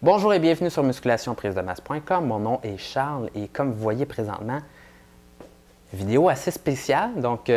Bonjour et bienvenue sur musculationprisemasse.com. Mon nom est Charles et comme vous voyez présentement, vidéo assez spéciale. Donc,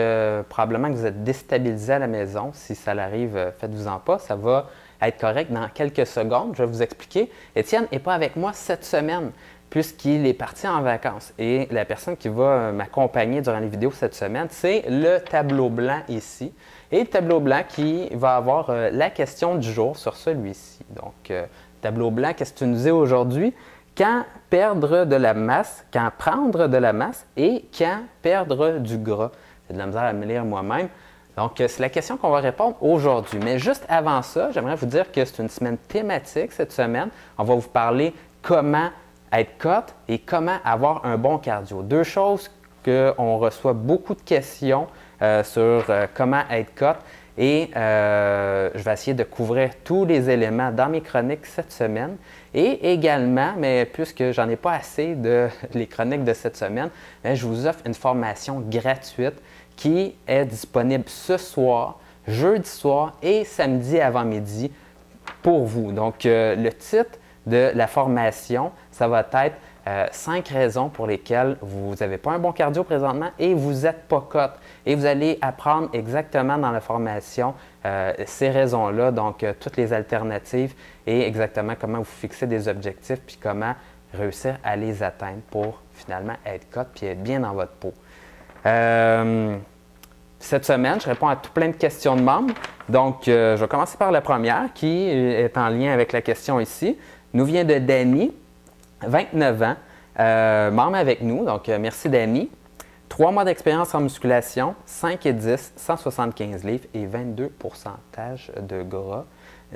probablement que vous êtes déstabilisé à la maison. Si ça l'arrive, faites-vous-en pas. Ça va être correct dans quelques secondes. Je vais vous expliquer. Étienne n'est pas avec moi cette semaine puisqu'il est parti en vacances. Et la personne qui va m'accompagner durant les vidéos cette semaine, c'est le tableau blanc ici. Et le tableau blanc qui va avoir la question du jour sur celui-ci. Donc, tableau blanc, qu'est-ce que tu nous dis aujourd'hui? Quand perdre de la masse, quand prendre de la masse et quand perdre du gras? C'est de la misère à me lire moi-même. Donc, c'est la question qu'on va répondre aujourd'hui. Mais juste avant ça, j'aimerais vous dire que c'est une semaine thématique cette semaine. On va vous parler comment être cut et comment avoir un bon cardio. Deux choses qu'on reçoit beaucoup de questions sur comment être cut. Et je vais essayer de couvrir tous les éléments dans mes chroniques cette semaine. Et également, mais puisque j'en ai pas assez de les chroniques de cette semaine, je vous offre une formation gratuite qui est disponible ce soir, jeudi soir et samedi avant midi pour vous. Donc, le titre de la formation, ça va être 5 raisons pour lesquelles vous n'avez pas un bon cardio présentement et vous n'êtes pas cut. Et vous allez apprendre exactement dans la formation ces raisons-là, donc toutes les alternatives et exactement comment vous fixer des objectifs puis comment réussir à les atteindre pour finalement être cut puis être bien dans votre peau. Cette semaine, je réponds à tout plein de questions de membres. Donc, je vais commencer par la première qui est en lien avec la question ici. Nous vient de Danny. 29 ans, membre avec nous, donc merci Danny. 3 mois d'expérience en musculation, 5 et 10, 175 livres et 22 % de gras.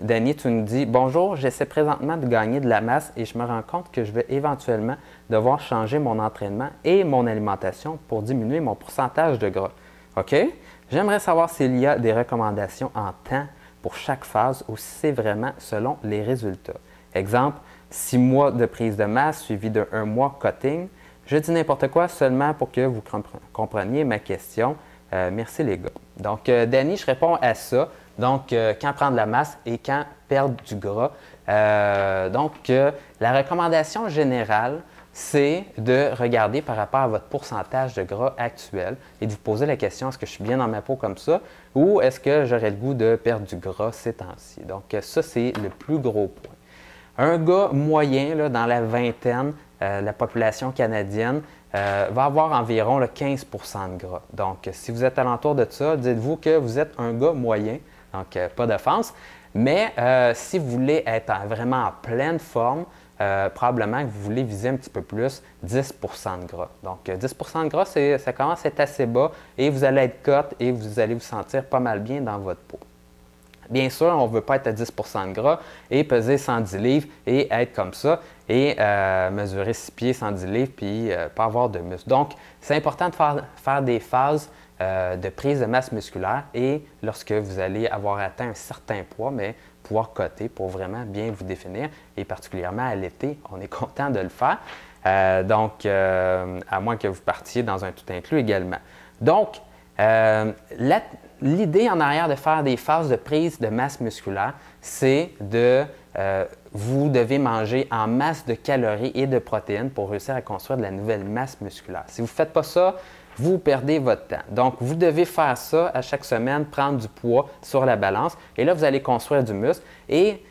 Danny, tu nous dis « Bonjour, j'essaie présentement de gagner de la masse et je me rends compte que je vais éventuellement devoir changer mon entraînement et mon alimentation pour diminuer mon pourcentage de gras. OK? J'aimerais savoir s'il y a des recommandations en temps pour chaque phase ou si c'est vraiment selon les résultats. Exemple, 6 mois de prise de masse suivi de 1 mois cutting. Je dis n'importe quoi seulement pour que vous compreniez ma question. Merci les gars. Donc, Danny, je réponds à ça. Donc, quand prendre de la masse et quand perdre du gras. La recommandation générale, c'est de regarder par rapport à votre pourcentage de gras actuel et de vous poser la question, est-ce que je suis bien dans ma peau comme ça ou est-ce que j'aurais le goût de perdre du gras ces temps-ci? Donc, ça, c'est le plus gros point. Un gars moyen, là, dans la vingtaine, la population canadienne, va avoir environ là, 15 % de gras. Donc, si vous êtes alentour de ça, dites-vous que vous êtes un gars moyen, donc pas d'offense. Mais si vous voulez être vraiment en pleine forme, probablement que vous voulez viser un petit peu plus 10 % de gras. Donc, 10 % de gras, ça commence à être assez bas et vous allez être cut et vous allez vous sentir pas mal bien dans votre peau. Bien sûr, on ne veut pas être à 10 % de gras et peser 110 livres et être comme ça et mesurer 6 pieds, 110 livres puis pas avoir de muscles. Donc, c'est important de faire des phases de prise de masse musculaire et lorsque vous allez avoir atteint un certain poids, mais pouvoir coter pour vraiment bien vous définir et particulièrement à l'été, on est content de le faire. À moins que vous partiez dans un tout inclus également. Donc, l'idée en arrière de faire des phases de prise de masse musculaire, c'est de vous devez manger en masse de calories et de protéines pour réussir à construire de la nouvelle masse musculaire. Si vous ne faites pas ça, vous perdez votre temps. Donc, vous devez faire ça à chaque semaine, prendre du poids sur la balance et là, vous allez construire du muscle et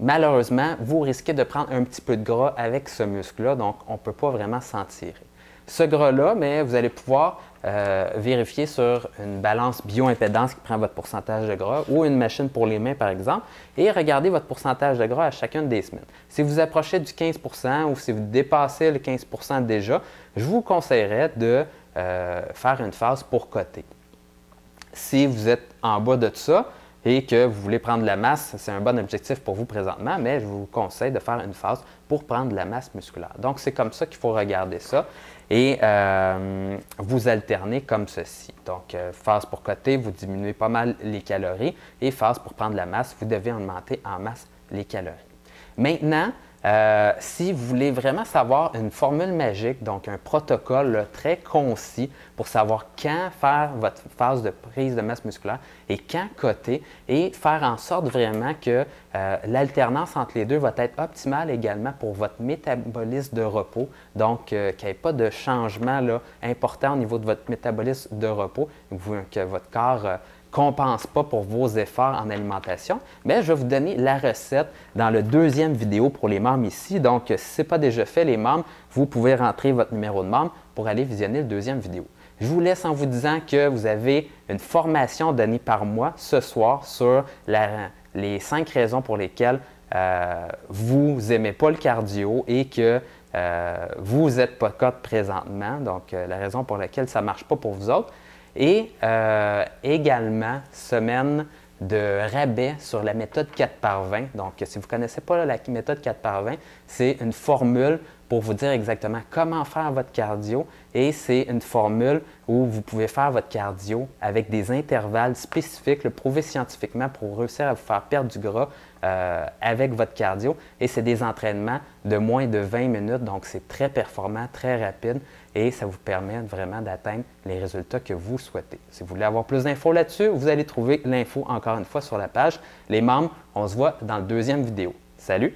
malheureusement, vous risquez de prendre un petit peu de gras avec ce muscle-là, donc on ne peut pas vraiment s'en tirer. Ce gras-là, mais vous allez pouvoir vérifier sur une balance bioimpédance qui prend votre pourcentage de gras ou une machine pour les mains, par exemple, et regardez votre pourcentage de gras à chacune des semaines. Si vous approchez du 15 % ou si vous dépassez le 15 % déjà, je vous conseillerais de faire une phase pour coter. Si vous êtes en bas de ça et que vous voulez prendre de la masse, c'est un bon objectif pour vous présentement, mais je vous conseille de faire une phase pour prendre de la masse musculaire. Donc, c'est comme ça qu'il faut regarder ça et vous alternez comme ceci. Donc, phase pour coter, vous diminuez pas mal les calories et phase pour prendre de la masse, vous devez augmenter en masse les calories. Maintenant, Si vous voulez vraiment savoir une formule magique, donc un protocole là, très concis pour savoir quand faire votre phase de prise de masse musculaire et quand coter et faire en sorte vraiment que l'alternance entre les deux va être optimale également pour votre métabolisme de repos, donc qu'il n'y ait pas de changement là, important au niveau de votre métabolisme de repos, que votre corps compense pas pour vos efforts en alimentation, mais je vais vous donner la recette dans le deuxième vidéo pour les membres ici. Donc, si ce n'est pas déjà fait, les membres, vous pouvez rentrer votre numéro de membre pour aller visionner le deuxième vidéo. Je vous laisse en vous disant que vous avez une formation donnée par moi ce soir sur les 5 raisons pour lesquelles vous n'aimez pas le cardio et que vous n'êtes pas cote présentement, donc la raison pour laquelle ça ne marche pas pour vous autres. Et également, semaine de rabais sur la méthode 4x20. Donc, si vous ne connaissez pas la méthode 4x20, c'est une formule pour vous dire exactement comment faire votre cardio et c'est une formule où vous pouvez faire votre cardio avec des intervalles spécifiques, le prouvé scientifiquement pour réussir à vous faire perdre du gras avec votre cardio et c'est des entraînements de moins de 20 minutes, donc c'est très performant, très rapide et ça vous permet vraiment d'atteindre les résultats que vous souhaitez. Si vous voulez avoir plus d'infos là-dessus, vous allez trouver l'info encore une fois sur la page. Les membres, on se voit dans la deuxième vidéo. Salut!